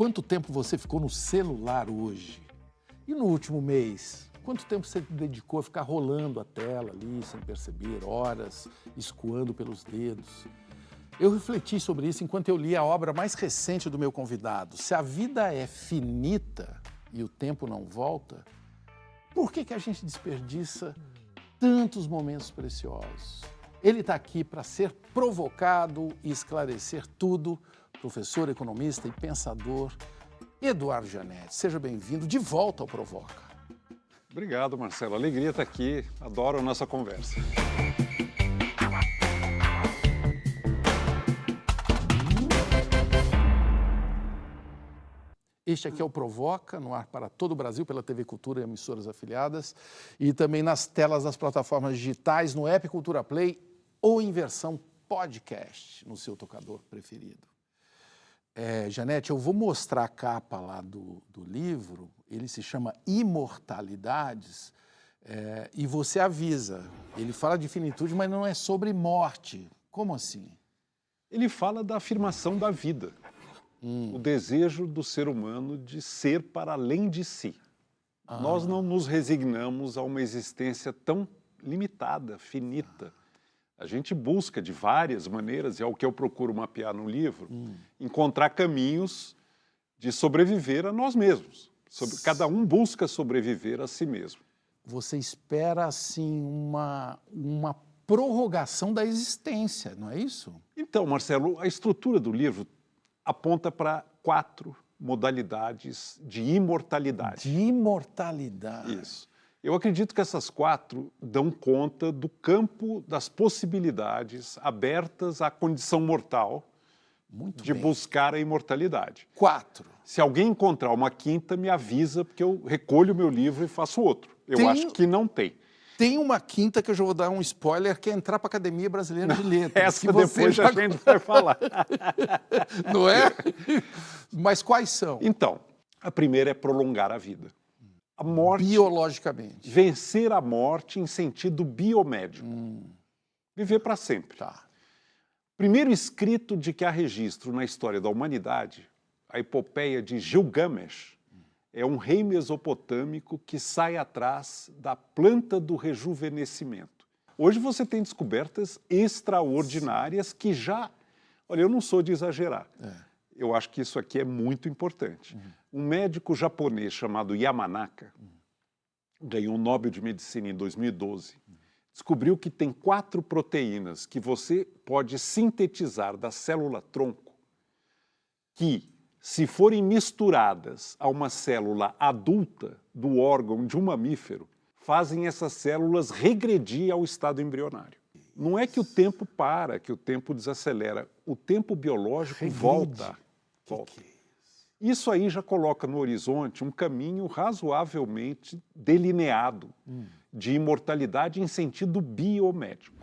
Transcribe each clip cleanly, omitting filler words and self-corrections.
Quanto tempo você ficou no celular hoje? E no último mês? Quanto tempo você dedicou a ficar rolando a tela ali, sem perceber, horas, escoando pelos dedos? Eu refleti sobre isso enquanto eu li a obra mais recente do meu convidado. Se a vida é finita e o tempo não volta, por que a gente desperdiça tantos momentos preciosos? Ele está aqui para ser provocado e esclarecer tudo. Professor, economista e pensador, Eduardo Janete. Seja bem-vindo de volta ao Provoca. Obrigado, Marcelo. Alegria estar aqui. Adoro a nossa conversa. Este aqui é o Provoca, no ar para todo o Brasil, pela TV Cultura e emissoras afiliadas, e também nas telas das plataformas digitais, no app Cultura Play ou em versão podcast, no seu tocador preferido. Janete, eu vou mostrar a capa lá do livro, ele se chama Imortalidades, e você avisa, ele fala de finitude, mas não é sobre morte. Como assim? Ele fala da afirmação da vida, o desejo do ser humano de ser para além de si. Nós não nos resignamos a uma existência tão limitada, finita. A gente busca de várias maneiras, e é o que eu procuro mapear no livro, encontrar caminhos de sobreviver a nós mesmos. Cada um busca sobreviver a si mesmo. Você espera, assim, uma prorrogação da existência, não é isso? Então, Marcelo, a estrutura do livro aponta para 4 modalidades de imortalidade. De imortalidade. Isso. Eu acredito que essas 4 dão conta do campo das possibilidades abertas à condição mortal de buscar a imortalidade. 4. Se alguém encontrar uma 5ª, me avisa, porque eu recolho o meu livro e faço outro. Eu acho que não tem. Tem uma 5ª que eu já vou dar um spoiler, que é entrar para a Academia Brasileira de Letras. Essa que depois a gente vai falar. Não é? Mas quais são? Então, a primeira é prolongar a vida. A morte, biologicamente. Vencer a morte em sentido biomédico. Viver para sempre. Tá. Primeiro escrito de que há registro na história da humanidade, a epopeia de Gilgamesh, é um rei mesopotâmico que sai atrás da planta do rejuvenescimento. Hoje você tem descobertas extraordinárias que já... Olha, eu não sou de exagerar. Eu acho que isso aqui é muito importante. Um médico japonês chamado Yamanaka, ganhou o Nobel de Medicina em 2012, descobriu que tem 4 proteínas que você pode sintetizar da célula-tronco que, se forem misturadas a uma célula adulta do órgão de um mamífero, fazem essas células regredir ao estado embrionário. Não é que o tempo para, que o tempo desacelera. O tempo biológico volta. Isso aí já coloca no horizonte um caminho razoavelmente delineado de imortalidade em sentido biomédico.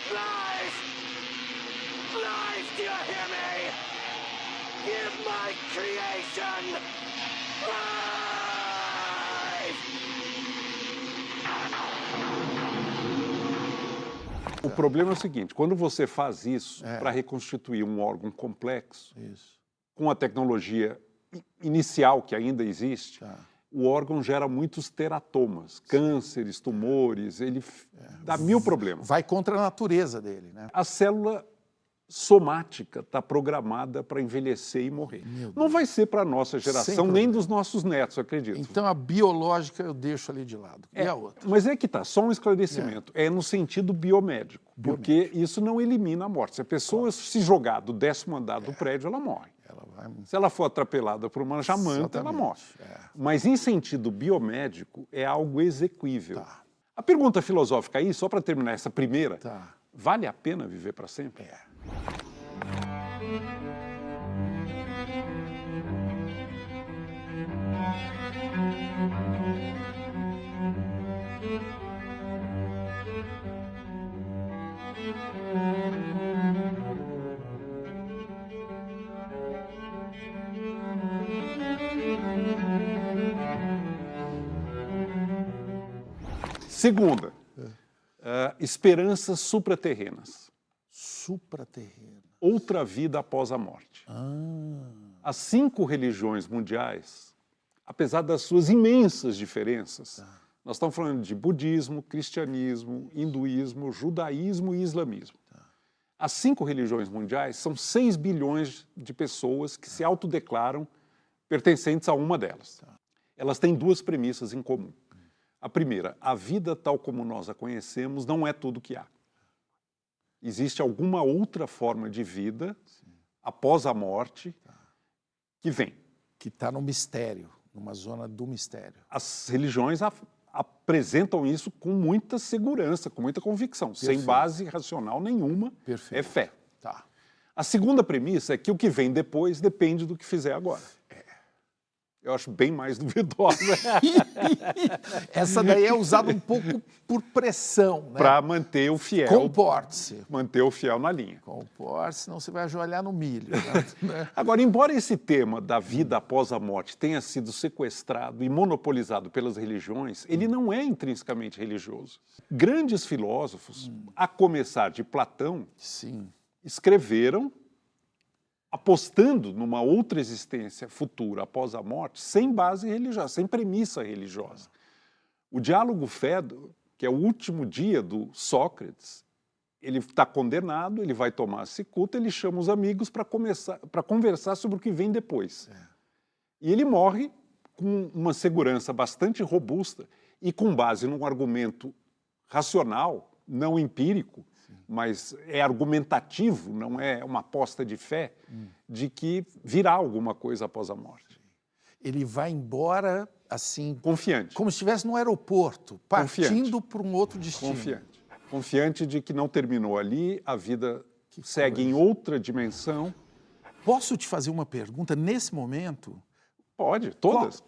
Life, do you hear me? Give my creation life! O problema é o seguinte, quando você faz isso para reconstituir um órgão complexo, com a tecnologia inicial que ainda existe, o órgão gera muitos teratomas, cânceres, tumores, ele dá 1000 problemas. Vai contra a natureza dele, né? A célula somática está programada para envelhecer e morrer. Não vai ser para a nossa geração, nem dos nossos netos, acredito. Então a biológica eu deixo ali de lado. E a outra? Mas é que tá, só um esclarecimento. É no sentido biomédico, porque isso não elimina a morte. Se a pessoa se jogar do 10º andar do prédio, ela morre. Se ela for atropelada por uma jamanta, ela morre. Mas em sentido biomédico, é algo exequível. A pergunta filosófica aí, só para terminar essa primeira, vale a pena viver para sempre? Segunda, esperanças supraterrenas. Supraterrena. Outra vida após a morte. As 5 religiões mundiais, apesar das suas imensas diferenças, nós estamos falando de budismo, cristianismo, hinduísmo, judaísmo e islamismo. As 5 religiões mundiais são 6 bilhões de pessoas que se autodeclaram pertencentes a uma delas. Elas têm 2 premissas em comum. A primeira, a vida tal como nós a conhecemos não é tudo que há. Existe alguma outra forma de vida após a morte que vem. Que está no mistério, numa zona do mistério. As religiões apresentam isso com muita segurança, com muita convicção, Perfeito. sem base racional nenhuma. Perfeito. É fé. Tá. A segunda premissa é que o que vem depois depende do que fizer agora. Eu acho bem mais duvidosa. Essa daí é usada um pouco por pressão, né? Para manter o fiel. Comporte-se. Manter o fiel na linha. Comporte, senão você vai ajoelhar no milho. Né? Agora, embora esse tema da vida após a morte tenha sido sequestrado e monopolizado pelas religiões, ele não é intrinsecamente religioso. Grandes filósofos, a começar de Platão, Sim. escreveram apostando numa outra existência futura após a morte, sem base religiosa, sem premissa religiosa. O Diálogo Fedro, que é o último dia do Sócrates, ele está condenado, ele vai tomar a cicuta, ele chama os amigos para conversar sobre o que vem depois. E ele morre com uma segurança bastante robusta e com base num argumento racional, não empírico, mas é argumentativo, não é uma aposta de fé, de que virá alguma coisa após a morte. Ele vai embora, assim, Confiante. como se estivesse no aeroporto, partindo para um outro destino. Confiante. Confiante de que não terminou ali, a vida segue em outra dimensão. Posso te fazer uma pergunta nesse momento? Pode, todas.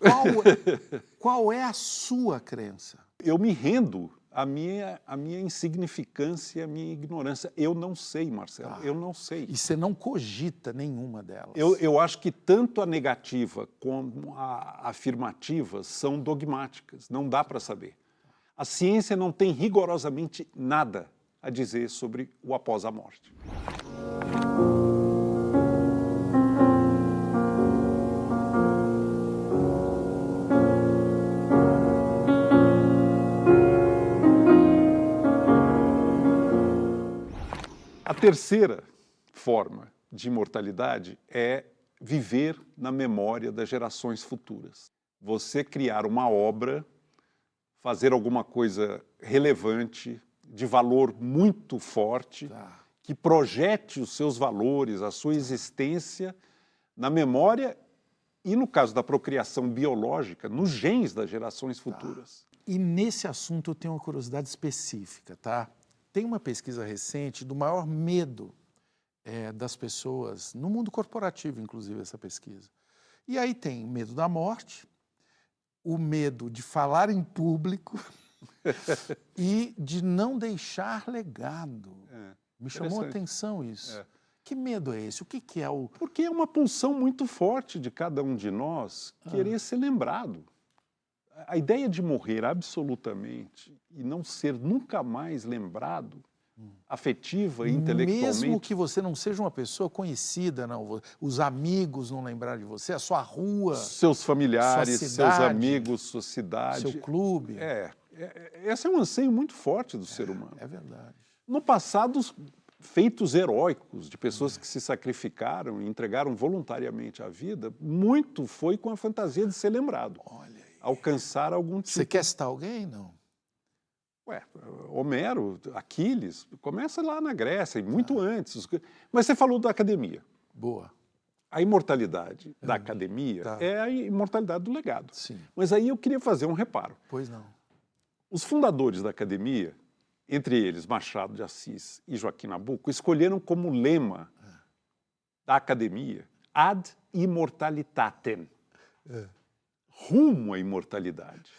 Qual é a sua crença? Eu me rendo à minha insignificância, à minha ignorância. Eu não sei, Marcelo, eu não sei. E você não cogita nenhuma delas? Eu acho que tanto a negativa como a afirmativa são dogmáticas, não dá para saber. A ciência não tem rigorosamente nada a dizer sobre o após a morte. A terceira forma de imortalidade é viver na memória das gerações futuras. Você criar uma obra, fazer alguma coisa relevante, de valor muito forte, que projete os seus valores, a sua existência na memória e, no caso da procriação biológica, nos genes das gerações futuras. E nesse assunto eu tenho uma curiosidade específica, tá? Tem uma pesquisa recente do maior medo das pessoas, no mundo corporativo, inclusive, essa pesquisa. E aí tem o medo da morte, o medo de falar em público e de não deixar legado. Me chamou a atenção isso. Que medo é esse? O que é o... Porque é uma pulsão muito forte de cada um de nós querer ser lembrado. A ideia de morrer absolutamente e não ser nunca mais lembrado, afetiva e intelectualmente... Mesmo que você não seja uma pessoa conhecida, não, os amigos não lembrarem de você, a sua rua... Seus familiares, sua cidade, seus amigos, sua cidade... Seu clube... Esse é um anseio muito forte do ser humano. É verdade. No passado, feitos heróicos de pessoas que se sacrificaram e entregaram voluntariamente a vida, muito foi com a fantasia de ser lembrado. Olha aí. Alcançar algum tipo... Você quer citar alguém? Não. Homero, Aquiles, começa lá na Grécia, e muito antes. Mas você falou da academia. Boa. A imortalidade da academia é a imortalidade do legado. Sim. Mas aí eu queria fazer um reparo. Pois não. Os fundadores da academia, entre eles Machado de Assis e Joaquim Nabuco, escolheram como lema da academia ad immortalitatem, rumo à imortalidade.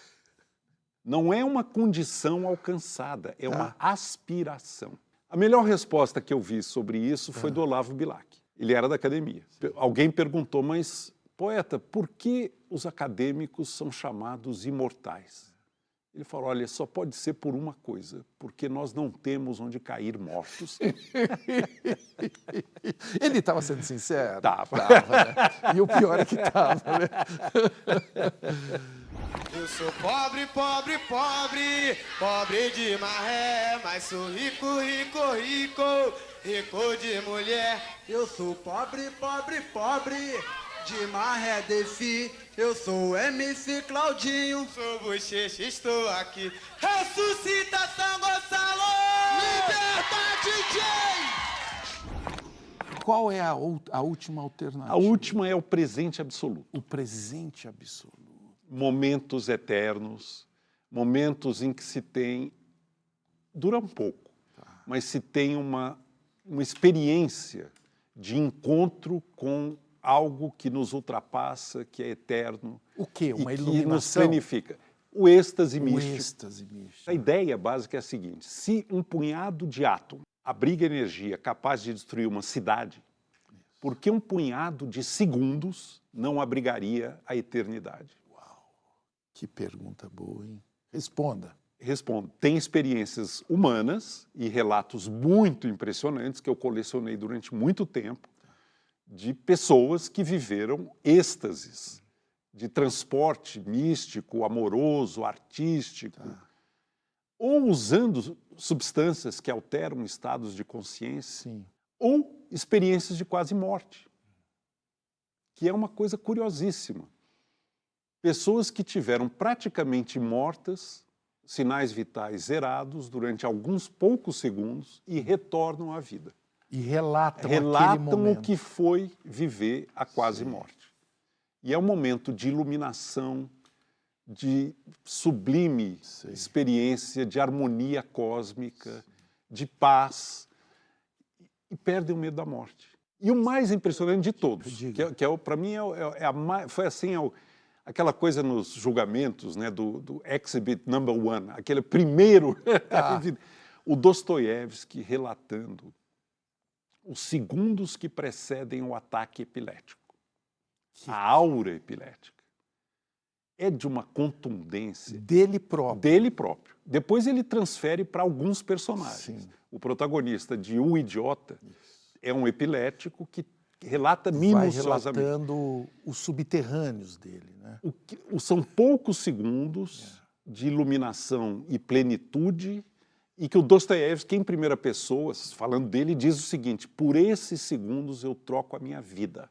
Não é uma condição alcançada, é uma aspiração. A melhor resposta que eu vi sobre isso foi do Olavo Bilac. Ele era da academia. Alguém perguntou, mas, poeta, por que os acadêmicos são chamados imortais? Ele falou, olha, só pode ser por uma coisa, porque nós não temos onde cair mortos. Ele estava sendo sincero? Tava. Né? E o pior é que estava, né? Eu sou pobre, pobre, pobre, pobre de maré, mas sou rico, rico, rico, rico de mulher. Eu sou pobre, pobre, pobre, de maré defi. Eu sou o MC Claudinho. Sou bochecha, estou aqui. Ressuscita São Gonçalo! Liberta DJ! Qual é a última alternativa? A última é o presente absoluto. O presente absoluto. Momentos eternos, momentos em que se tem, dura um pouco, mas se tem uma experiência de encontro com algo que nos ultrapassa, que é eterno. O quê? Uma e que iluminação? nos planifica. O êxtase O místico. êxtase místico. A ideia básica é a seguinte, se um punhado de átomos abriga energia capaz de destruir uma cidade, por que um punhado de segundos não abrigaria a eternidade? Que pergunta boa, hein? Responda. Respondo. Tem experiências humanas e relatos muito impressionantes que eu colecionei durante muito tempo de pessoas que viveram êxtases de transporte místico, amoroso, artístico, ou usando substâncias que alteram estados de consciência, Sim. ou experiências de quase morte, que é uma coisa curiosíssima. Pessoas que tiveram praticamente mortas, sinais vitais zerados durante alguns poucos segundos e retornam à vida. E relatam aquele Relatam momento. o que foi viver a quase morte. E é um momento de iluminação, de sublime experiência, de harmonia cósmica, de paz, e perdem o medo da morte. E o mais impressionante de todos, que para mim foi assim, aquela coisa nos julgamentos, né, do Exhibit Number 1, aquele primeiro, o Dostoiévski relatando os segundos que precedem o ataque epilético, a aura epilética. É de uma contundência. Dele próprio. Dele próprio. Depois ele transfere para alguns personagens. Sim. O protagonista de O Idiota é um epilético que relata minuciosamente. Vai relatando os subterrâneos dele, né? São poucos segundos de iluminação e plenitude e que o Dostoiévski, em primeira pessoa, falando dele, diz o seguinte, por esses segundos eu troco a minha vida.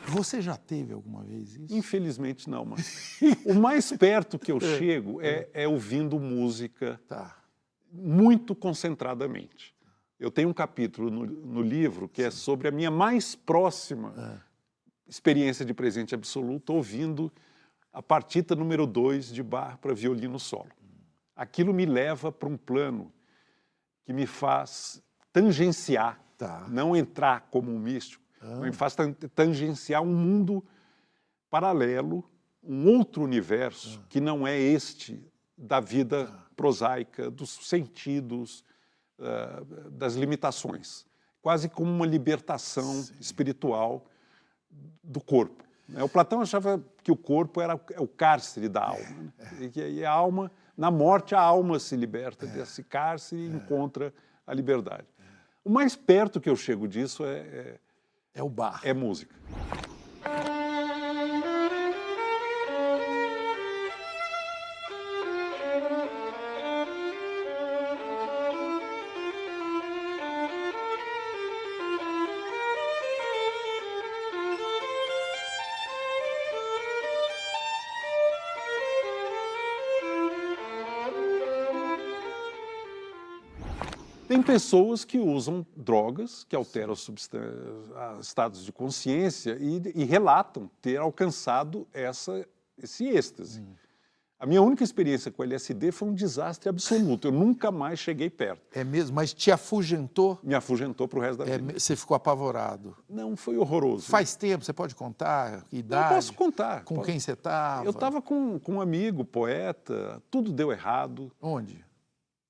Você já teve alguma vez isso? Infelizmente não, mas o mais perto que eu chego é ouvindo música muito concentradamente. Eu tenho um capítulo no livro que é sobre a minha mais próxima experiência de presente absoluto, ouvindo a partita número 2 de Bach para violino solo. Aquilo me leva para um plano que me faz tangenciar, não entrar como um místico, mas me faz tangenciar um mundo paralelo, um outro universo que não é este da vida prosaica, dos sentidos, das limitações. Quase como uma libertação espiritual do corpo. O Platão achava que o corpo era o cárcere da alma. Né? E a alma, na morte, a alma se liberta desse cárcere e encontra a liberdade. O mais perto que eu chego disso é o Bach. É música. Tem pessoas que usam drogas que alteram estados de consciência e relatam ter alcançado esse êxtase. A minha única experiência com LSD foi um desastre absoluto. Eu nunca mais cheguei perto. É mesmo? Mas te afugentou? Me afugentou para o resto da vida. Você ficou apavorado? Não, foi horroroso. Faz tempo, você pode contar? Idade? Eu posso contar. Com quem você estava? Eu estava com um amigo, poeta, tudo deu errado. Onde?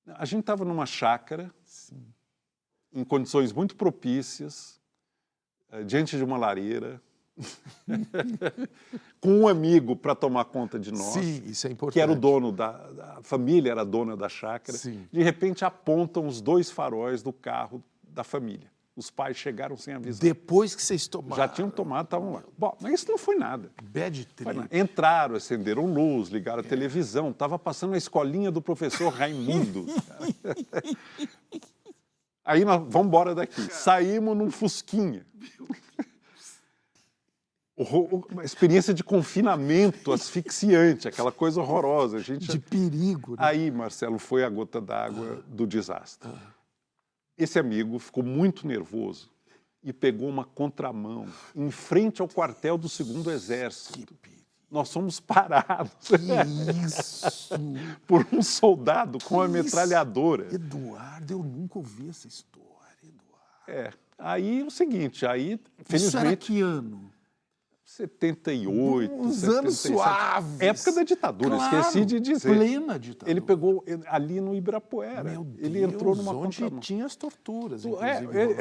A gente estava numa chácara em condições muito propícias, diante de uma lareira, com um amigo para tomar conta de nós, Sim, isso é importante. que era o dono da família, era dona da chácara. Sim. De repente apontam os 2 faróis do carro da família. Os pais chegaram sem avisar. Depois que vocês tomaram. Já tinham tomado, estavam lá. Bom, mas isso não foi nada. Bad Foi nada. trip. Entraram, acenderam luz, ligaram a televisão, estava passando a escolinha do professor Raimundo. Aí nós vamos embora daqui. Saímos num fusquinha. Uma experiência de confinamento asfixiante, aquela coisa horrorosa. A gente... De perigo, né? Aí, Marcelo, foi a gota d'água do desastre. Esse amigo ficou muito nervoso e pegou uma contramão em frente ao quartel do 2º Exército. Nós fomos parados Que isso! por um soldado com uma metralhadora. Eduardo, eu nunca ouvi essa história, Eduardo. Aí o seguinte, aí, Isso era felizmente, que ano? 78, Uns anos 77. suaves. Época da ditadura, Claro, esqueci de dizer. Plena ditadura. Ele pegou ali no Ibirapuera. Meu Deus, Ele entrou numa onde contramão. tinha as torturas, É, inclusive.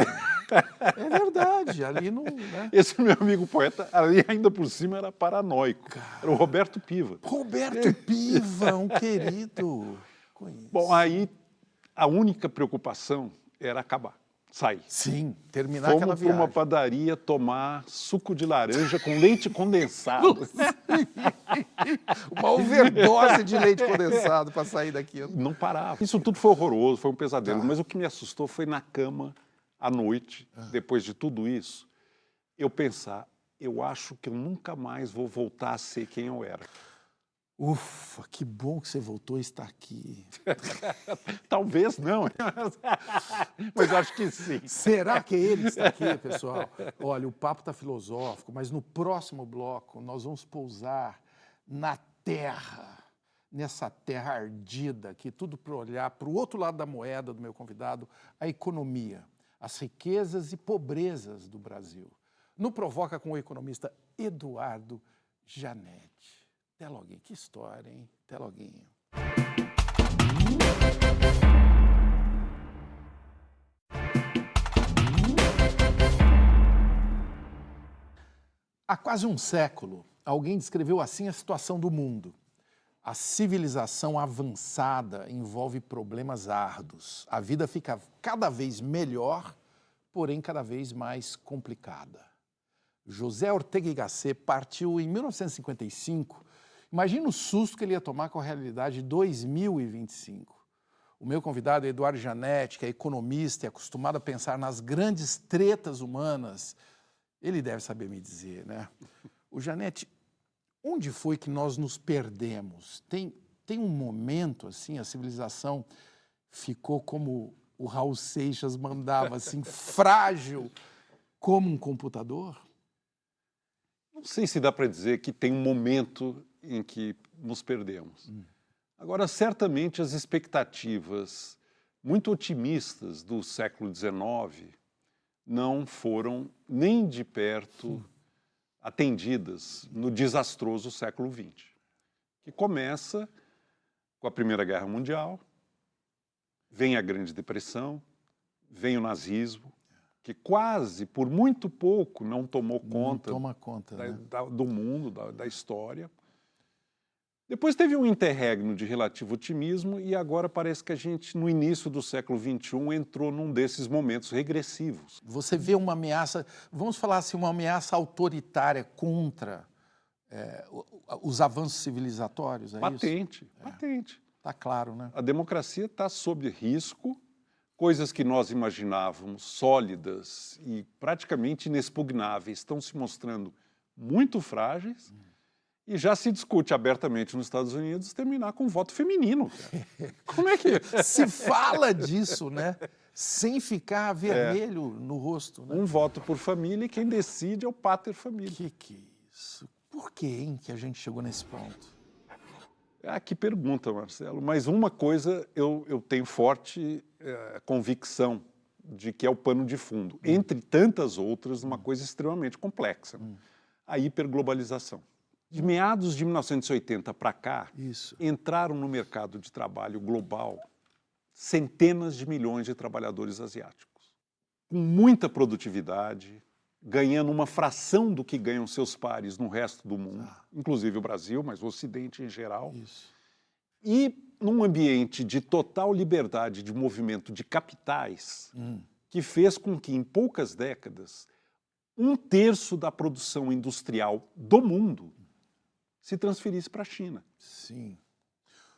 É verdade, ali não... Né? Esse meu amigo poeta, ali ainda por cima, era paranoico. Era o Roberto Piva. Roberto Piva, um querido. Conheço. Bom, aí a única preocupação era acabar, sair. Sim, terminar aquela Fomos para viagem. uma padaria tomar suco de laranja com leite condensado. Uma overdose de leite condensado para sair daqui. Não parava. Isso tudo foi horroroso, foi um pesadelo. Mas o que me assustou foi na cama, à noite, depois de tudo isso, eu pensar, eu acho que eu nunca mais vou voltar a ser quem eu era. Ufa, que bom que você voltou a estar aqui. Talvez não, mas acho que sim. Será que ele está aqui, pessoal? Olha, o papo está filosófico, mas no próximo bloco nós vamos pousar na terra, nessa terra ardida aqui, tudo para olhar para o outro lado da moeda do meu convidado, a economia, as riquezas e pobrezas do Brasil. No Provoca com o economista Eduardo Janete. Até loguinho. Que história, hein? Até loguinho. Há quase um século, alguém descreveu assim a situação do mundo. A civilização avançada envolve problemas árduos. A vida fica cada vez melhor, porém cada vez mais complicada. José Ortega y Gasset partiu em 1955. Imagina o susto que ele ia tomar com a realidade de 2025. O meu convidado é Eduardo Janete, que é economista e acostumado a pensar nas grandes tretas humanas. Ele deve saber me dizer, né? O Janete, onde foi que nós nos perdemos? Tem um momento, assim, a civilização ficou como o Raul Seixas mandava, assim, frágil como um computador? Não sei se dá para dizer que tem um momento em que nos perdemos. Agora, certamente as expectativas muito otimistas do século XIX não foram nem de perto atendidas no desastroso século XX, que começa com a Primeira Guerra Mundial, vem a Grande Depressão, vem o nazismo, que quase, por muito pouco, não tomou conta, Não toma conta, né? do mundo, da história. Depois teve um interregno de relativo otimismo e agora parece que a gente, no início do século XXI, entrou num desses momentos regressivos. Você vê uma ameaça, vamos falar assim, uma ameaça autoritária contra os avanços civilizatórios, é Patente, isso? patente. Está claro, né? A democracia está sob risco, coisas que nós imaginávamos sólidas e praticamente inexpugnáveis estão se mostrando muito frágeis. E já se discute abertamente nos Estados Unidos terminar com voto feminino. Como é que... Se fala disso, né? Sem ficar vermelho no rosto, né? Um voto por família e quem decide é o pater família. Que é isso? Por que, hein, que a gente chegou nesse ponto? Ah, que pergunta, Marcelo. Mas uma coisa eu tenho forte convicção de que é o pano de fundo. Entre tantas outras, uma coisa extremamente complexa. A hiperglobalização. De meados de 1980 para cá, entraram no mercado de trabalho global centenas de milhões de trabalhadores asiáticos. com muita produtividade, ganhando uma fração do que ganham seus pares no resto do mundo, inclusive o Brasil, mas o Ocidente em geral. Isso. E num ambiente de total liberdade de movimento de capitais, que fez com que, em poucas décadas, 1/3 da produção industrial do mundo se transferisse para a China. Sim.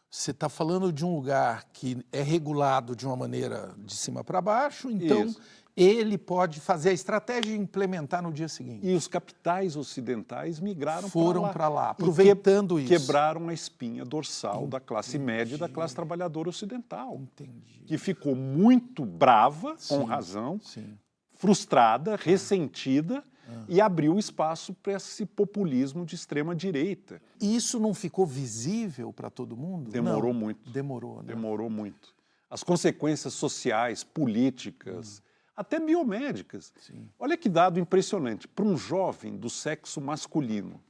Você está falando de um lugar que é regulado de uma maneira de cima para baixo, então Isso. ele pode fazer a estratégia e implementar no dia seguinte. E os capitais ocidentais migraram Foram para lá, E aproveitando isso. quebraram a espinha dorsal da classe média e da classe trabalhadora ocidental, Entendi. que ficou muito brava, com Sim, razão, Sim. frustrada, ressentida, e abriu espaço para esse populismo de extrema-direita. E isso não ficou visível para todo mundo? Demorou Não. muito. Demorou, né? Demorou muito. As consequências sociais, políticas, até biomédicas. Sim. Olha que dado impressionante. Para um jovem do sexo masculino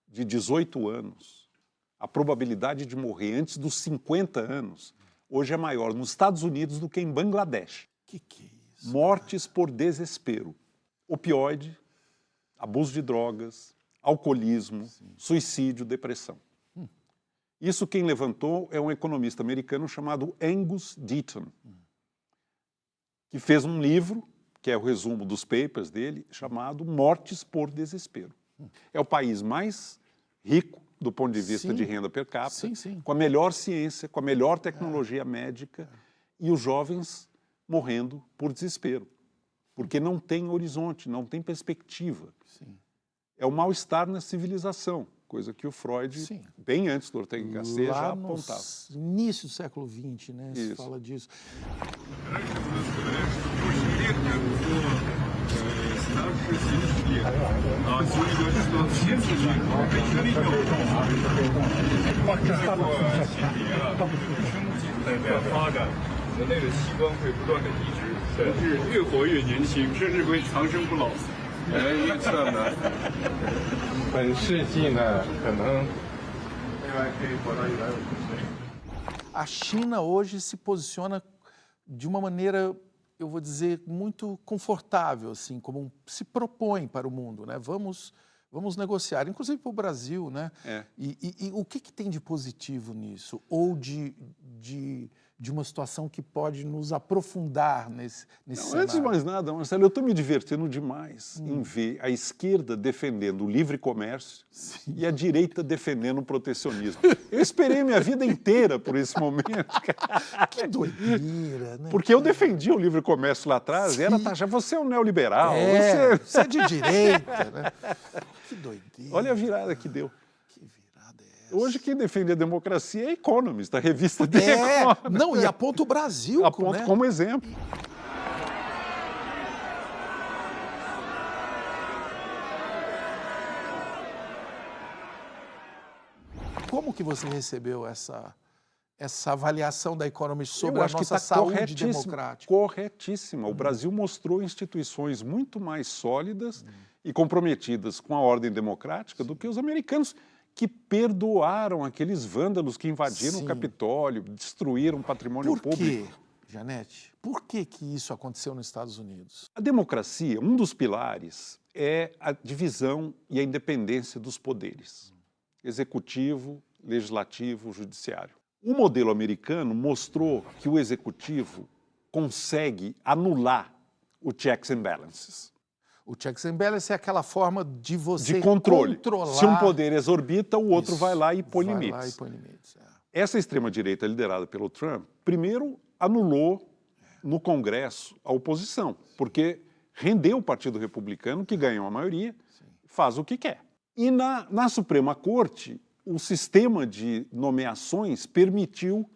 de 18 anos, a probabilidade de morrer antes dos 50 anos hoje é maior nos Estados Unidos do que em Bangladesh. Que é isso? Mortes por desespero. Opioide, abuso de drogas, alcoolismo, suicídio, depressão. Isso quem levantou é um economista americano chamado Angus Deaton, que fez um livro, que é o resumo dos papers dele, chamado Mortes por Desespero. É o país mais rico do ponto de vista Sim. de renda per capita, Sim, sim. com a melhor ciência, com a melhor tecnologia médica, e os jovens morrendo por desespero, porque não tem horizonte, não tem perspectiva. Sim. É o mal-estar na civilização, coisa que o Freud, Sim. bem antes do Ortega y Gasset, já Lá no apontava. início do século XX, né? Se Isso. fala disso. A China hoje se posiciona de uma maneira, eu vou dizer, muito confortável, assim, como se propõe para o mundo, né? Vamos negociar, inclusive para o Brasil, né? É. E o que tem de positivo nisso? Ou de uma situação que pode nos aprofundar nesse Não, cenário? antes de mais nada, Marcelo, eu estou me divertindo demais em ver a esquerda defendendo o livre comércio e a direita defendendo o protecionismo. Eu esperei minha vida inteira por esse momento, cara. Que doideira, né? Porque eu defendia o livre comércio lá atrás, e era taxar, você é um neoliberal, Você é de direita, né? Que doideira. Olha a virada que deu. Que virada é essa? Hoje quem defende a democracia é Economist, a revista de É, Economist. não, e aponta o Brasil, Aponto né? como exemplo. Como que você recebeu essa avaliação da Economist sobre Eu a acho que nossa está saúde democrática? corretíssima. O Brasil mostrou instituições muito mais sólidas e comprometidas com a ordem democrática do que os americanos, que perdoaram aqueles vândalos que invadiram Sim. o Capitólio, destruíram o patrimônio Por público. quê, Janete? Por que isso aconteceu nos Estados Unidos? A democracia, um dos pilares, é a divisão e a independência dos poderes. Executivo, legislativo, judiciário. O modelo americano mostrou que o executivo consegue anular o checks and balances. O checks and balances é aquela forma de você De controle. controlar... Se um poder exorbita, o outro Isso. vai lá e põe Vai limites. lá e põe limites. Essa extrema-direita liderada pelo Trump, primeiro anulou no Congresso a oposição, porque rendeu o Partido Republicano, que ganhou a maioria, faz o que quer. E na Suprema Corte, o sistema de nomeações permitiu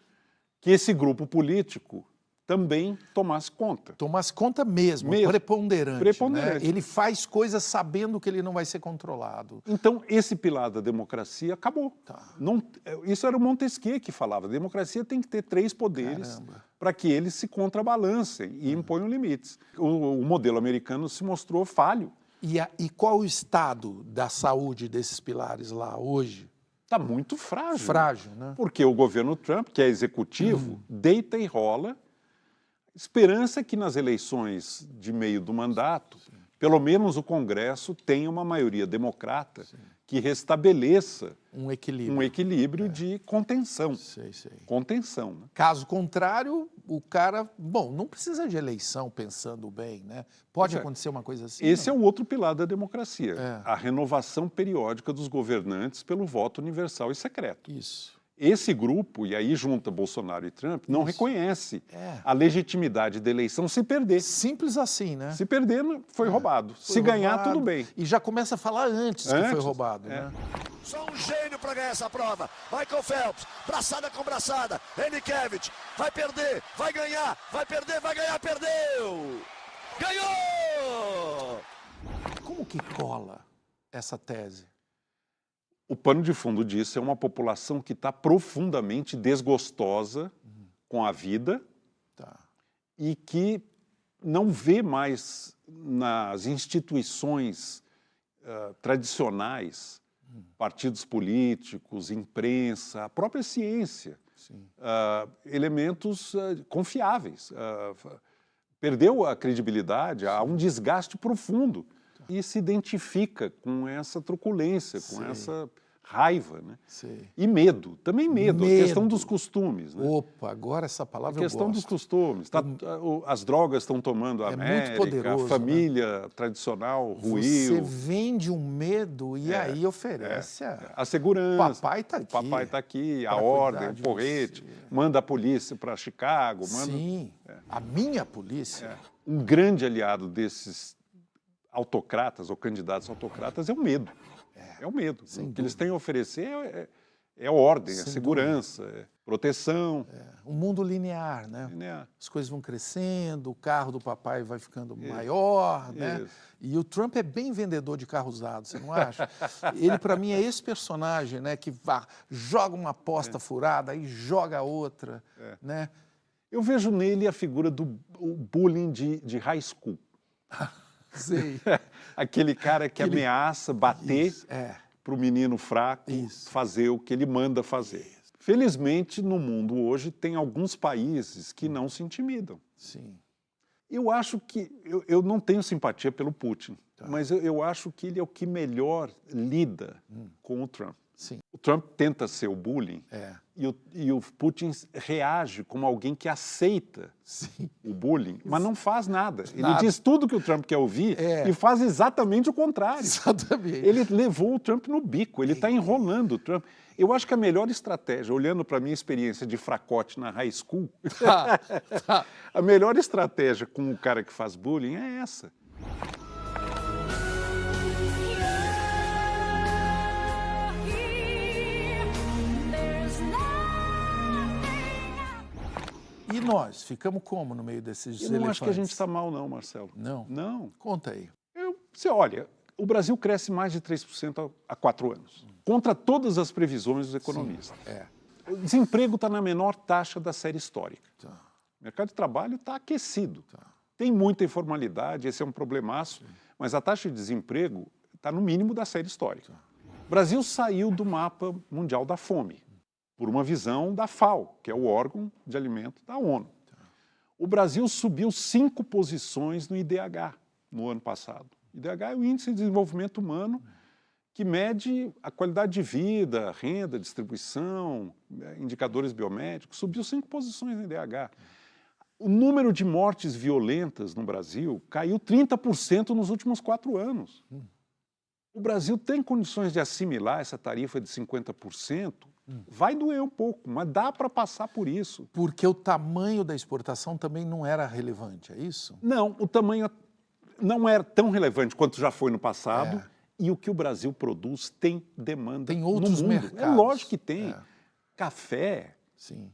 que esse grupo político também tomasse conta. Tomasse conta mesmo, preponderante. Preponderante. Né? Ele faz coisas sabendo que ele não vai ser controlado. Então, esse pilar da democracia acabou. Tá. Não, isso era o Montesquieu que falava. A democracia tem que ter 3 poderes para que eles se contrabalancem e imponham limites. O modelo americano se mostrou falho. E qual o estado da saúde desses pilares lá hoje? Está muito frágil. Frágil, né? Porque o governo Trump, que é executivo, deita e rola. Esperança é que nas eleições de meio do mandato, pelo menos o Congresso tenha uma maioria democrata que restabeleça Um equilíbrio. um equilíbrio de contenção. Sei. Contenção, né? Caso contrário, o cara... Bom, não precisa de eleição pensando bem, né? Pode acontecer uma coisa assim? Esse é não? o outro pilar da democracia, É. a renovação periódica dos governantes pelo voto universal e secreto. Isso. Esse grupo, e aí junta Bolsonaro e Trump, não reconhece a legitimidade da eleição se perder. Simples assim, né? Se perder, foi roubado. Foi Se ganhar, roubado. tudo bem. E já começa a falar antes que foi roubado, né? Só um gênio para ganhar essa prova. Michael Phelps, braçada com braçada. Hennickevich, vai perder, vai ganhar, vai perder, vai ganhar, perdeu! Ganhou! Como que cola essa tese? O pano de fundo disso é uma população que está profundamente desgostosa com a vida Tá. e que não vê mais nas instituições tradicionais, partidos políticos, imprensa, a própria ciência, elementos confiáveis. Perdeu a credibilidade, há um desgaste profundo e se identifica com essa truculência, com essa raiva, né? Sei. E medo, também medo, a questão dos costumes, né? Opa, agora essa palavra A questão eu gosto. dos costumes. As drogas estão tomando a É muito América, poderoso, a família tradicional Você ruiu. vende um medo e aí oferece A segurança. O papai tá aqui. O papai está aqui, a Pra ordem, cuidar o de porrete, você. manda a polícia para Chicago. Manda... Sim, a minha polícia. Um grande aliado desses autocratas ou candidatos autocratas é o medo. É o medo. O que eles têm a oferecer é ordem, é segurança, é proteção. Um mundo linear, né? Linear. As coisas vão crescendo, o carro do papai vai ficando maior, né? Isso. E o Trump é bem vendedor de carro usado, você não acha? Ele, para mim, é esse personagem, né? Que joga uma aposta furada, aí joga outra, né? Eu vejo nele a figura do bullying de high school. Sei. Aquele cara que ameaça bater para o menino fraco fazer o que ele manda fazer. Felizmente, no mundo hoje, tem alguns países que não se intimidam. Sim. Eu acho que... Eu não tenho simpatia pelo Putin, mas eu acho que ele é o que melhor lida com o Trump. Sim. O Trump tenta ser o bullying e o Putin reage como alguém que aceita o bullying, mas não faz nada. Ele diz tudo que o Trump quer ouvir e faz exatamente o contrário. Exatamente. Ele levou o Trump no bico, ele está enrolando o Trump. Eu acho que a melhor estratégia, olhando para a minha experiência de fracote na high school, a melhor estratégia com o cara que faz bullying é essa. E nós, ficamos como no meio desses Eu elefantes? não acho que a gente está mal não, Marcelo. Não? Não. Conta aí. Você olha, o Brasil cresce mais de 3% há 4 anos, contra todas as previsões dos economistas. O desemprego está na menor taxa da série histórica. O mercado de trabalho está aquecido. Tem muita informalidade, esse é um problemaço, mas a taxa de desemprego está no mínimo da série histórica. O Brasil saiu do mapa mundial da fome, por uma visão da FAO, que é o órgão de alimento da ONU. O Brasil subiu 5 posições no IDH no ano passado. O IDH é o Índice de Desenvolvimento Humano, que mede a qualidade de vida, renda, distribuição, indicadores biomédicos, subiu 5 posições no IDH. O número de mortes violentas no Brasil caiu 30% nos últimos 4 anos. O Brasil tem condições de assimilar essa tarifa de 50%, vai doer um pouco, mas dá para passar por isso. Porque o tamanho da exportação também não era relevante, é isso? Não, o tamanho não era tão relevante quanto já foi no passado, e o que o Brasil produz tem demanda Tem outros no mundo. mercados. É lógico que tem. Café,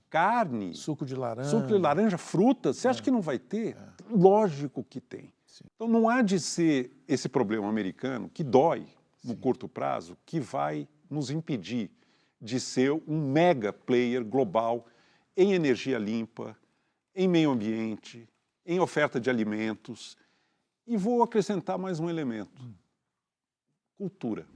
carne, suco de laranja, frutas. Você acha que não vai ter? Lógico que tem. Então não há de ser esse problema americano que dói no curto prazo, que vai nos impedir de ser um mega player global em energia limpa, em meio ambiente, em oferta de alimentos. E vou acrescentar mais um elemento. Cultura.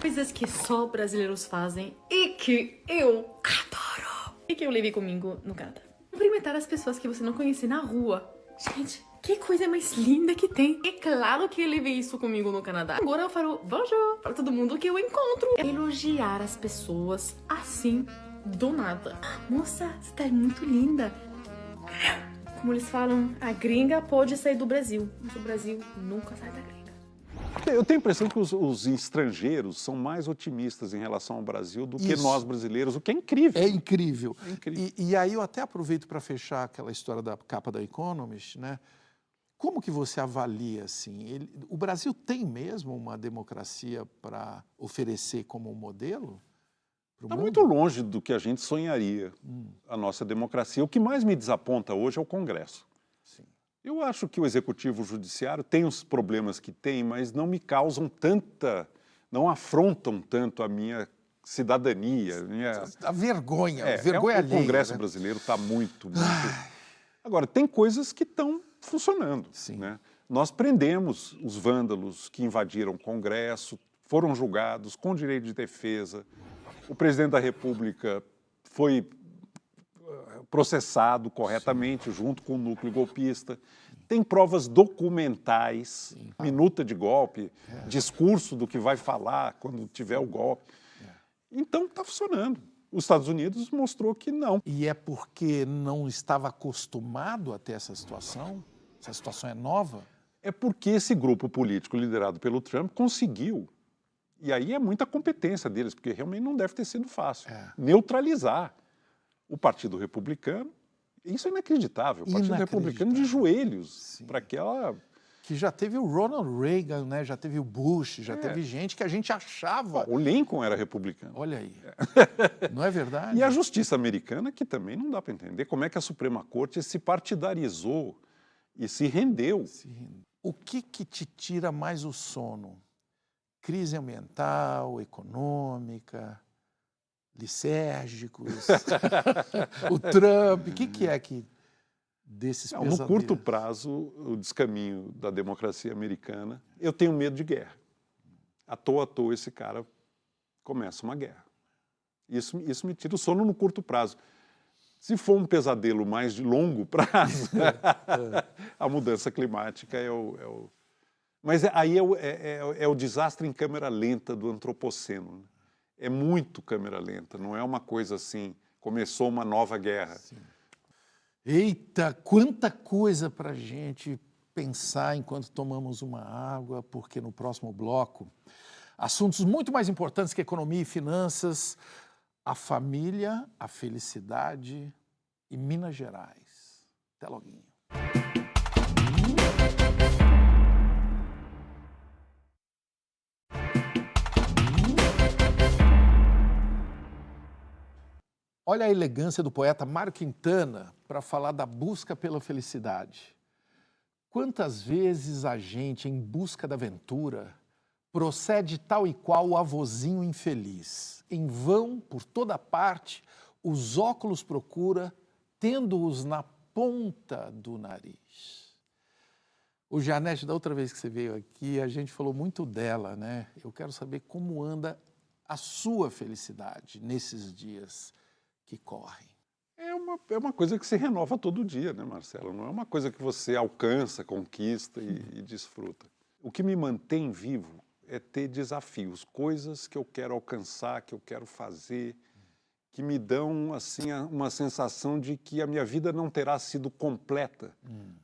Coisas que só brasileiros fazem e que eu adoro. E que eu levei comigo no Canadá. Cumprimentar as pessoas que você não conhece na rua. Gente, que coisa mais linda que tem. É claro que ele vê isso comigo no Canadá. Agora eu falo bonjour para todo mundo que eu encontro. Elogiar as pessoas assim, do nada. Moça, você tá muito linda. Como eles falam, a gringa pode sair do Brasil, mas o Brasil nunca sai da gringa. Eu tenho a impressão que os estrangeiros são mais otimistas em relação ao Brasil do que Isso. nós brasileiros, o que é incrível. É incrível. É incrível. E aí eu até aproveito para fechar aquela história da capa da Economist, né? Como que você avalia, assim, o Brasil tem mesmo uma democracia para oferecer como modelo para o Está mundo? muito longe do que a gente sonharia, a nossa democracia. O que mais me desaponta hoje é o Congresso. Sim. Eu acho que o Executivo e o Judiciário têm os problemas que têm, mas não me causam tanta, não afrontam tanto a minha cidadania. A vergonha, É, vergonha o alheia, Congresso né? brasileiro está muito... Agora, tem coisas que estão funcionando. Sim. Né? Nós prendemos os vândalos que invadiram o Congresso, foram julgados com direito de defesa. O presidente da República foi processado corretamente junto com o núcleo golpista. Tem provas documentais, minuta de golpe, discurso do que vai falar quando tiver o golpe. Então, está funcionando. Os Estados Unidos mostrou que não. E é porque não estava acostumado a ter essa situação? Essa situação é nova? É porque esse grupo político liderado pelo Trump conseguiu, e aí é muita competência deles, porque realmente não deve ter sido fácil, neutralizar o Partido Republicano. Isso é inacreditável. O Partido Republicano de joelhos para aquela... Que já teve o Ronald Reagan, né? Já teve o Bush, já teve gente que a gente achava... O Lincoln era republicano. Olha aí. Não é verdade? E a justiça americana, que também não dá para entender como é que a Suprema Corte se partidarizou e se rendeu. O que te tira mais o sono? Crise ambiental, econômica, lisérgicos, o Trump, o que é que desses pesadelos? No curto prazo, o descaminho da democracia americana, eu tenho medo de guerra. À toa esse cara começa uma guerra. Isso me tira o sono no curto prazo. Se for um pesadelo mais de longo prazo, a mudança climática é o... Mas aí é o desastre em câmera lenta do antropoceno. Né? É muito câmera lenta, não é uma coisa assim, começou uma nova guerra. Sim. Eita, quanta coisa para a gente pensar enquanto tomamos uma água, porque no próximo bloco, assuntos muito mais importantes que economia e finanças, a família, a felicidade e Minas Gerais. Até loguinho. Olha a elegância do poeta Mário Quintana para falar da busca pela felicidade. Quantas vezes a gente, em busca da aventura, procede tal e qual o avozinho infeliz. Em vão, por toda parte, os óculos procura, tendo-os na ponta do nariz. O Janete, da outra vez que você veio aqui, a gente falou muito dela, né? Eu quero saber como anda a sua felicidade nesses dias que correm. É uma coisa que se renova todo dia, né, Marcelo? Não é uma coisa que você alcança, conquista e desfruta. O que me mantém vivo é ter desafios, coisas que eu quero alcançar, que eu quero fazer, que me dão assim, uma sensação de que a minha vida não terá sido completa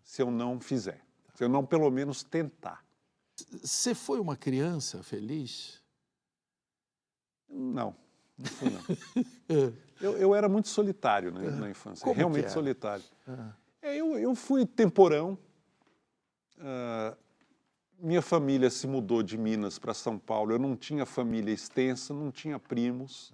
se eu não fizer, se eu não pelo menos tentar. Você foi uma criança feliz? Não fui não. Eu era muito solitário, né, na infância, Como realmente solitário. Eu fui temporão. Minha família se mudou de Minas para São Paulo, eu não tinha família extensa, não tinha primos.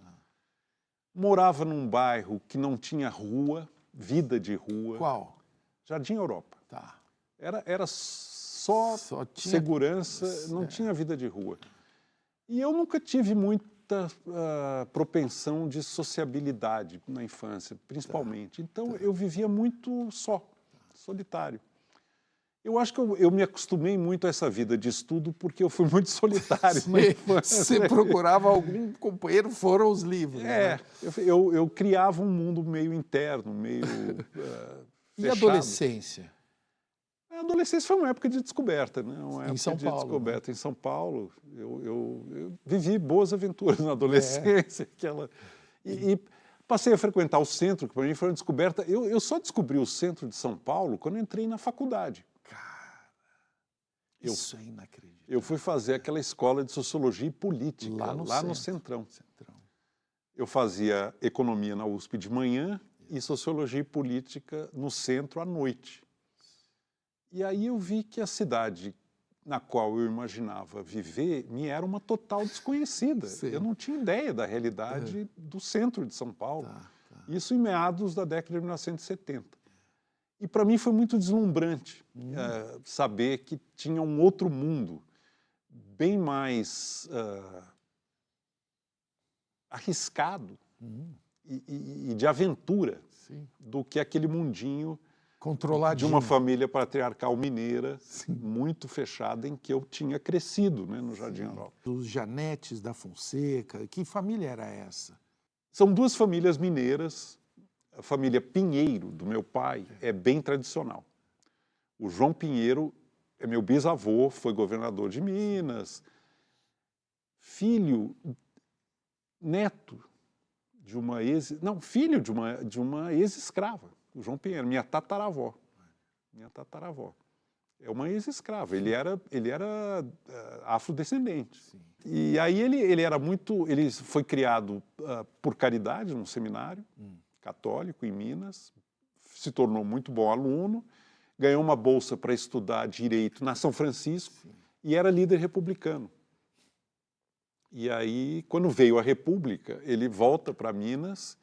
Morava num bairro que não tinha rua, vida de rua. Qual? Jardim Europa. Tá. Era só tinha... segurança, não tinha vida de rua. E eu nunca tive muita propensão de sociabilidade na infância, principalmente. Então, eu vivia muito solitário. Eu acho que eu me acostumei muito a essa vida de estudo porque eu fui muito solitário na infância. Você procurava algum companheiro, foram os livros. Né? Eu criava um mundo meio interno, meio E fechado. adolescência? A adolescência foi uma época de descoberta, né? Uma época São de Paulo, descoberta. Em São Paulo, eu vivi boas aventuras na adolescência. E passei a frequentar o centro, que para mim foi uma descoberta. Eu só descobri o centro de São Paulo quando eu entrei na faculdade. Cara, isso é inacreditável. Eu fui fazer aquela escola de Sociologia e Política, Lá no Centrão. Centrão. Eu fazia Economia na USP de manhã e Sociologia e Política no centro à noite. E aí eu vi que a cidade na qual eu imaginava viver me era uma total desconhecida. Sim. Eu não tinha ideia da realidade do centro de São Paulo. Tá. Isso em meados da década de 1970. E para mim foi muito deslumbrante saber que tinha um outro mundo bem mais arriscado e de aventura do que aquele mundinho de Controladinho. uma família patriarcal mineira muito fechada em que eu tinha crescido, né, no Jardim Europa. Dos Janetes da Fonseca, que família era essa? São duas famílias mineiras. A família Pinheiro, do meu pai, é bem tradicional. O João Pinheiro é meu bisavô, foi governador de Minas, neto de uma filho de uma ex-escrava. O João Pinheiro, minha tataravó. É uma ex-escrava. Ele era afrodescendente. Sim. E aí ele foi criado por caridade num seminário católico em Minas, se tornou muito bom aluno, ganhou uma bolsa para estudar direito na São Francisco e era líder republicano. E aí, quando veio a República, ele volta para Minas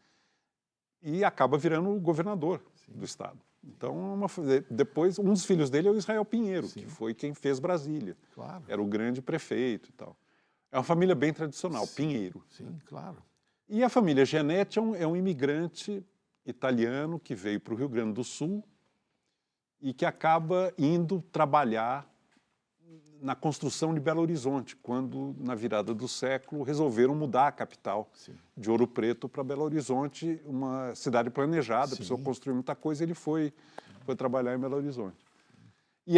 e acaba virando o governador do estado. Então, depois, um dos filhos dele é o Israel Pinheiro, que foi quem fez Brasília. Claro. Era o grande prefeito e tal. É uma família bem tradicional, Pinheiro. Sim, claro. E a família Genetti é um imigrante italiano que veio para o Rio Grande do Sul e que acaba indo trabalhar na construção de Belo Horizonte, quando, na virada do século, resolveram mudar a capital de Ouro Preto para Belo Horizonte, uma cidade planejada, precisou construir muita coisa, ele foi trabalhar em Belo Horizonte. E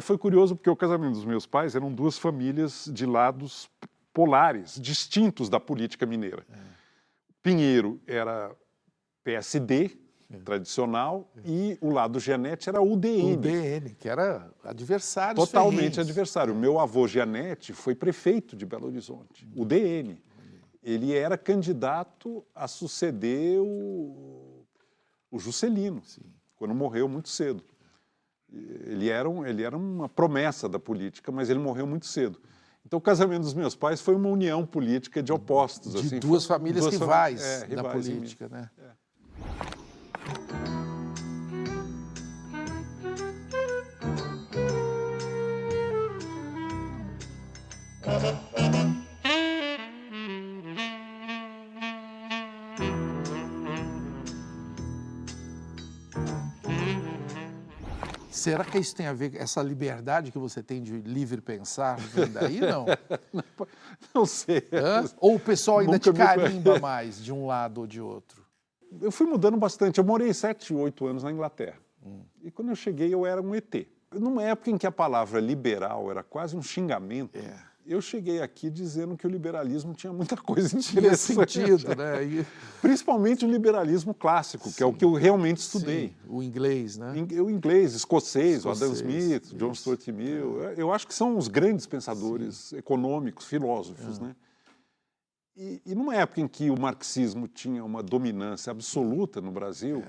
foi curioso, porque o casamento dos meus pais eram duas famílias de lados polares, distintos da política mineira. Pinheiro era PSD, tradicional, e o lado Gianetti era UDN. UDN, que era adversário. Totalmente adversário. O meu avô Gianetti foi prefeito de Belo Horizonte, UDN. Ele era candidato a suceder o Juscelino, quando morreu muito cedo. Ele era uma promessa da política, mas ele morreu muito cedo. Então, o casamento dos meus pais foi uma união política de opostos. De assim, duas famílias rivais da rivais política, né? Será que isso tem a ver com essa liberdade que você tem de livre pensar? Vem daí, não? Não sei. Ou o pessoal ainda te Nunca carimba mais de um lado ou de outro? Eu fui mudando bastante. Eu morei 7, 8 anos na Inglaterra. E quando eu cheguei, eu era um ET. Numa época em que a palavra liberal era quase um xingamento, eu cheguei aqui dizendo que o liberalismo tinha muita coisa interessante. Tinha sentido, né? Principalmente o liberalismo clássico, que é o que eu realmente estudei. Sim, o inglês, né? O inglês, escocês, o Adam Smith, John Stuart Mill. Eu acho que são os grandes pensadores econômicos, filósofos, né? E numa época em que o marxismo tinha uma dominância absoluta no Brasil,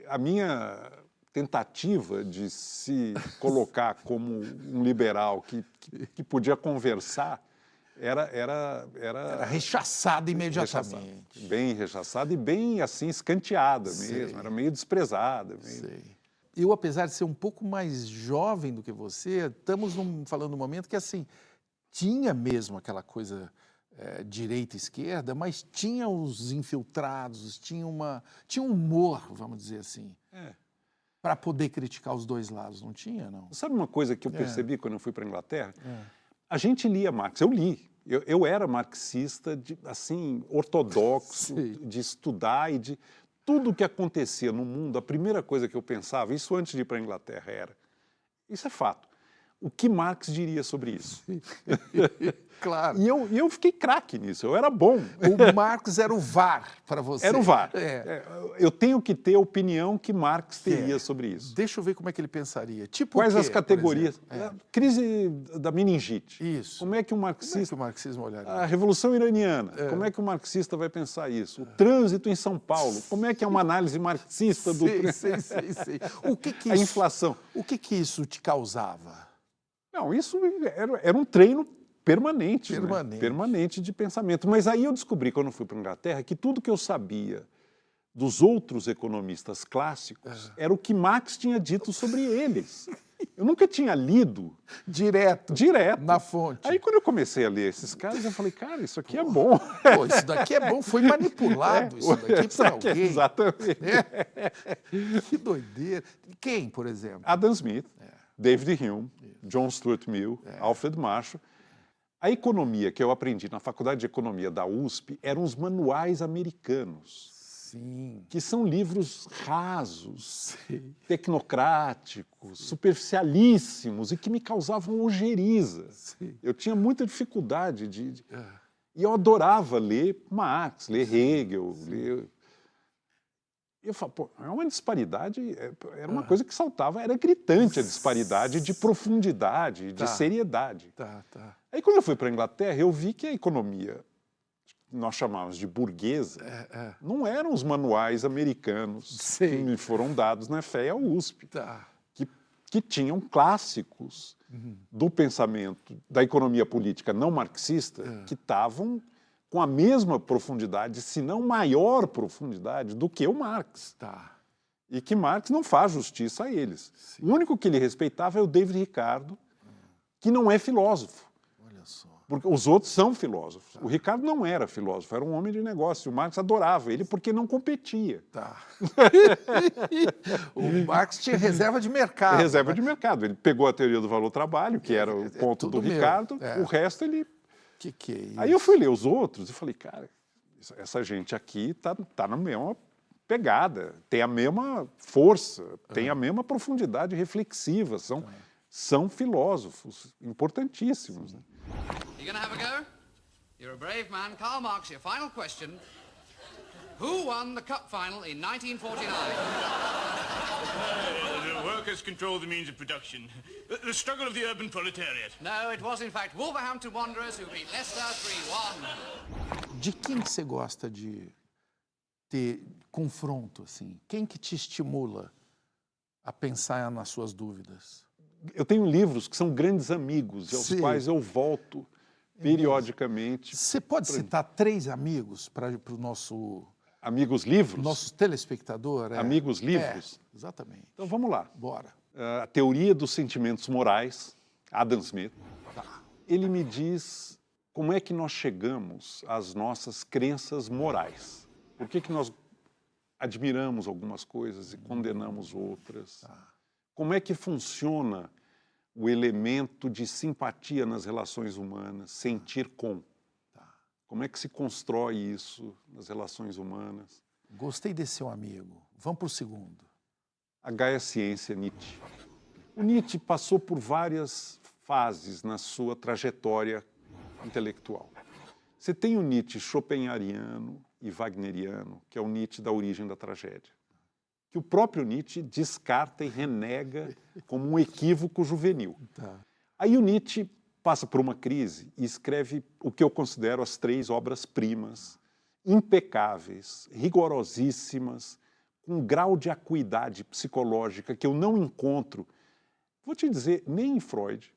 a minha tentativa de se colocar como um liberal que podia conversar era rechaçada imediatamente. Bem rechaçada e bem assim escanteada mesmo, era meio desprezada. Eu, apesar de ser um pouco mais jovem do que você, estamos falando num momento que assim tinha mesmo aquela coisa direita e esquerda, mas tinha os infiltrados, tinha um humor, vamos dizer assim. Para poder criticar os dois lados, não tinha, não? Sabe uma coisa que eu percebi quando eu fui para a Inglaterra? A gente lia Marx, eu li. Eu era marxista, assim, ortodoxo, de estudar e de... tudo o que acontecia no mundo, a primeira coisa que eu pensava, isso antes de ir para a Inglaterra, era, isso é fato, o que Marx diria sobre isso? Claro. E eu fiquei craque nisso, eu era bom. O Marx era o VAR para você. Era o VAR. É. Eu tenho que ter a opinião que Marx teria sobre isso. Deixa eu ver como é que ele pensaria. Tipo Quais o quê, as categorias? por exemplo? Crise da meningite. Isso. Como é que o Como é marxista... que o marxismo olharia? A Revolução Iraniana. Como é que o marxista vai pensar isso? O trânsito em São Paulo. Como é que é uma análise marxista do... Sei. O que A isso, inflação. O que isso te causava? Não, isso era um treino permanente. Permanente. Né? Permanente de pensamento. Mas aí eu descobri, quando eu fui para a Inglaterra, que tudo que eu sabia dos outros economistas clássicos era o que Marx tinha dito sobre eles. Eu nunca tinha lido Direto. Na fonte. Aí quando eu comecei a ler esses caras, eu falei, cara, isso aqui é bom. Pô, isso daqui é bom. Foi manipulado isso daqui por alguém. Exatamente. Que doideira. Quem, por exemplo? Adam Smith, David Hume, John Stuart Mill, Alfred Marshall. A economia que eu aprendi na Faculdade de Economia da USP eram os manuais americanos. Sim. Que são livros rasos, tecnocráticos, superficialíssimos e que me causavam ojeriza. Eu tinha muita dificuldade E eu adorava ler Marx, ler Hegel, ler... E eu falo, pô, é uma disparidade, era uma coisa que saltava, era gritante a disparidade de profundidade, de seriedade. Aí quando eu fui para a Inglaterra, eu vi que a economia... nós chamávamos de burguesa, não eram os manuais americanos que me foram dados na FEA USP, que tinham clássicos do pensamento da economia política não marxista que estavam com a mesma profundidade, se não maior profundidade, do que o Marx. E que Marx não faz justiça a eles. O único que ele respeitava é o David Ricardo, que não é filósofo. Porque os outros são filósofos. O Ricardo não era filósofo, era um homem de negócio. O Marx adorava ele porque não competia. O Marx tinha reserva de mercado. Reserva de mercado. Ele pegou a teoria do valor-trabalho, que era o ponto do Ricardo, o resto ele... Que é isso? Aí eu fui ler os outros e falei, cara, essa gente aqui tá na mesma pegada, tem a mesma força, tem a mesma profundidade reflexiva, são filósofos importantíssimos. Né? You gonna have a go? You're a brave man. Karl Marx, your final question. Who won the cup final in 1949? The workers control the means of production. The struggle of the urban proletariat. No, it was in fact Wolverhampton Wanderers who beat Leicester 3-1. De quem que você gosta de ter confronto, assim? Quem que te estimula a pensar nas suas dúvidas? Eu tenho livros que são grandes amigos, aos quais eu volto periodicamente. Você pode citar 3 amigos para o nosso... Amigos livros? Nosso telespectador. Amigos livros? Exatamente. Então vamos lá. Bora. A Teoria dos Sentimentos Morais, Adam Smith. Ele me diz como é que nós chegamos às nossas crenças morais. Por que nós admiramos algumas coisas e condenamos outras? Como é que funciona o elemento de simpatia nas relações humanas, sentir com? Como é que se constrói isso nas relações humanas? Gostei desse seu amigo. Vamos para o segundo. A Gaia Ciência, Nietzsche. O Nietzsche passou por várias fases na sua trajetória intelectual. Você tem o Nietzsche schopenhaueriano e wagneriano, que é o Nietzsche da origem da tragédia, que o próprio Nietzsche descarta e renega como um equívoco juvenil. Aí o Nietzsche passa por uma crise e escreve o que eu considero as 3 obras-primas, impecáveis, rigorosíssimas, com um grau de acuidade psicológica que eu não encontro, vou te dizer, nem em Freud,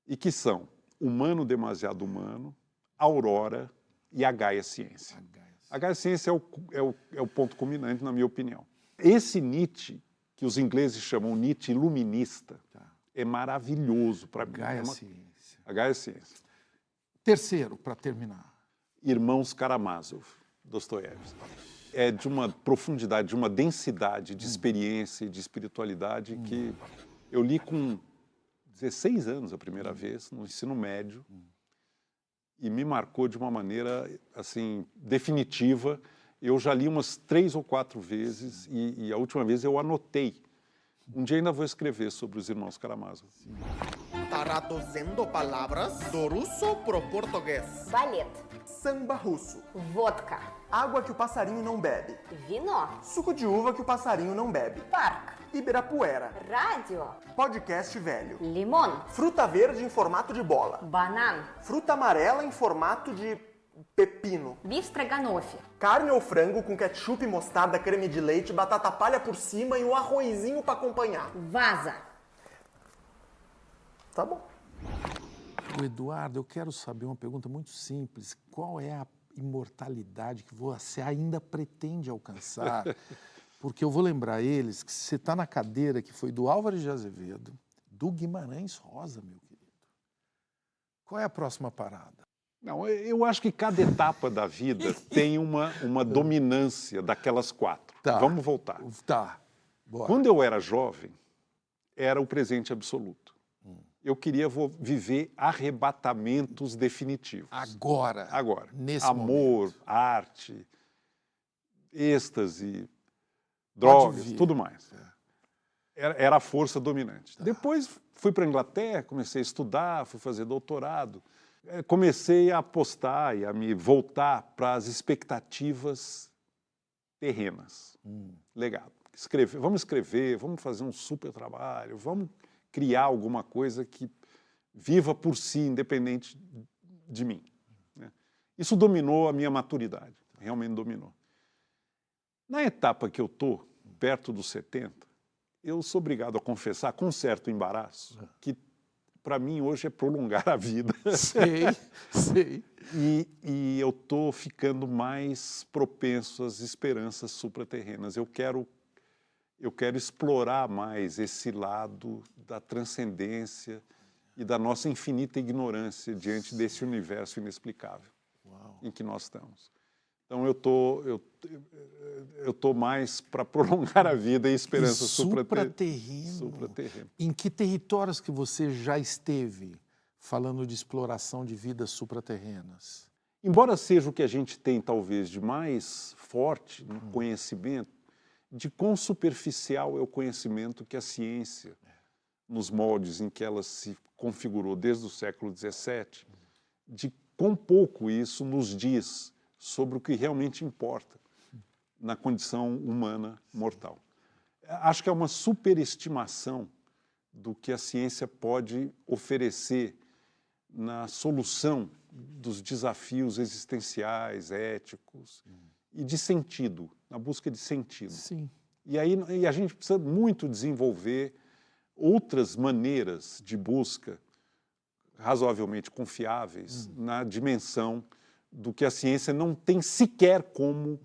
e que são Humano Demasiado Humano, Aurora e a Gaia Ciência. A Gaia Ciência é o ponto culminante, na minha opinião. Esse Nietzsche, que os ingleses chamam Nietzsche iluminista, é maravilhoso para mim. A Gaia Ciência. Terceiro, para terminar. Irmãos Karamazov, Dostoiévski. É de uma profundidade, de uma densidade de experiência e de espiritualidade que eu li com 16 anos a primeira vez, no ensino médio, e me marcou de uma maneira assim definitiva eu já li umas 3 ou 4 vezes e a última vez eu anotei. Um dia ainda vou escrever sobre os irmãos Karamazov. Traduzindo palavras do russo pro português. Балет. Samba russo. Vodka. Água que o passarinho não bebe. Вино. Suco de uva que o passarinho não bebe. Парк. Ibirapuera. Радио. Podcast velho. Лимон. Fruta verde em formato de bola. Банан. Fruta amarela em formato de pepino. Биф Строганови. Carne ou frango com ketchup, mostarda, creme de leite, batata palha por cima e um arrozinho para acompanhar. Ваза. Tá bom. O Eduardo, eu quero saber uma pergunta muito simples. Qual é a imortalidade que você ainda pretende alcançar? Porque eu vou lembrar eles que você está na cadeira que foi do Álvares de Azevedo, do Guimarães Rosa, meu querido. Qual é a próxima parada? Não, eu acho que cada etapa da vida tem uma dominância daquelas 4. Tá. Vamos voltar. Tá, bora. Quando eu era jovem, era o presente absoluto. Eu queria viver arrebatamentos definitivos. Agora. Nesse Amor, momento. Arte, êxtase, drogas, tudo mais. Era a força dominante. Tá. Depois fui para a Inglaterra, comecei a estudar, fui fazer doutorado. Comecei a apostar e a me voltar para as expectativas terrenas. Legal. Vamos escrever, vamos fazer um super trabalho, vamos criar alguma coisa que viva por si, independente de mim. Né? Isso dominou a minha maturidade, realmente dominou. Na etapa que eu estou, perto dos 70, eu sou obrigado a confessar, com certo embaraço, que para mim hoje é prolongar a vida. Sei. E eu estou ficando mais propenso às esperanças supraterrenas. Eu quero explorar mais esse lado da transcendência e da nossa infinita ignorância diante desse universo inexplicável em que nós estamos. Então eu tô mais para prolongar a vida e esperança supraterreno. Em que territórios que você já esteve falando de exploração de vidas supraterrenas? Embora seja o que a gente tem talvez de mais forte no conhecimento, de quão superficial é o conhecimento que a ciência, nos moldes em que ela se configurou desde o século XVII, de quão pouco isso nos diz sobre o que realmente importa na condição humana mortal. Acho que é uma superestimação do que a ciência pode oferecer na solução dos desafios existenciais, éticos e de sentido, na busca de sentido. Sim. E a gente precisa muito desenvolver outras maneiras de busca razoavelmente confiáveis na dimensão do que a ciência não tem sequer como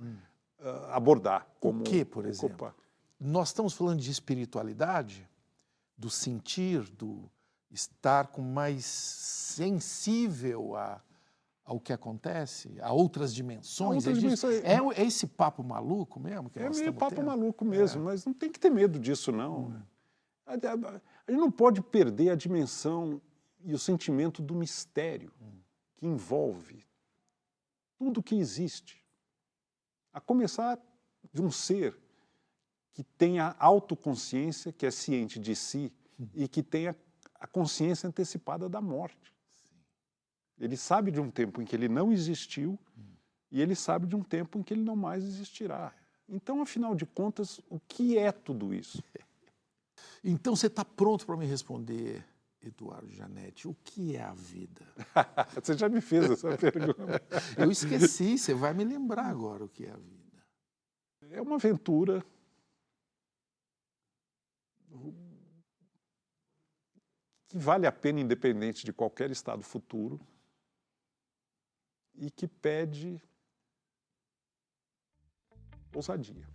abordar. Como o que, por exemplo? Nós estamos falando de espiritualidade, do sentir, do estar com mais sensível ao que acontece, a outras dimensões. É esse papo maluco mesmo? Que nós meio papo tendo? Maluco mesmo, mas não tem que ter medo disso, não. A gente não pode perder a dimensão e o sentimento do mistério que envolve tudo que existe. A começar de um ser que tenha autoconsciência, que é ciente de si e que tenha a consciência antecipada da morte. Ele sabe de um tempo em que ele não existiu e ele sabe de um tempo em que ele não mais existirá. Então, afinal de contas, o que é tudo isso? Então, você está pronto para me responder, Eduardo Janete, o que é a vida? Você já me fez essa pergunta. Eu esqueci, você vai me lembrar agora o que é a vida. É uma aventura que vale a pena independente de qualquer estado futuro e que pede ousadia.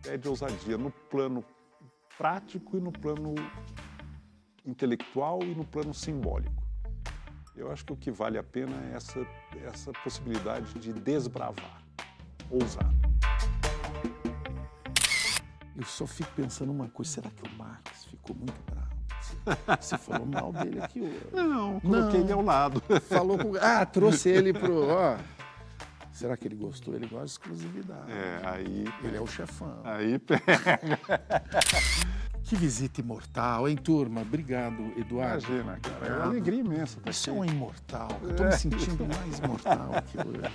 Pede ousadia no plano prático e no plano intelectual e no plano simbólico. Eu acho que o que vale a pena é essa possibilidade de desbravar, ousar. Eu só fico pensando uma coisa, será que o Marx ficou muito bravo? Você falou mal dele aqui hoje. Não, coloquei ele ao lado. Falou trouxe ele pro... Será que ele gostou? Ele gosta de exclusividade. Aí... Ele é o chefão. Aí pega. Que visita imortal, hein, turma? Obrigado, Eduardo. Imagina, cara. É uma alegria imensa. Você é um imortal. Eu tô me sentindo mais mortal aqui hoje.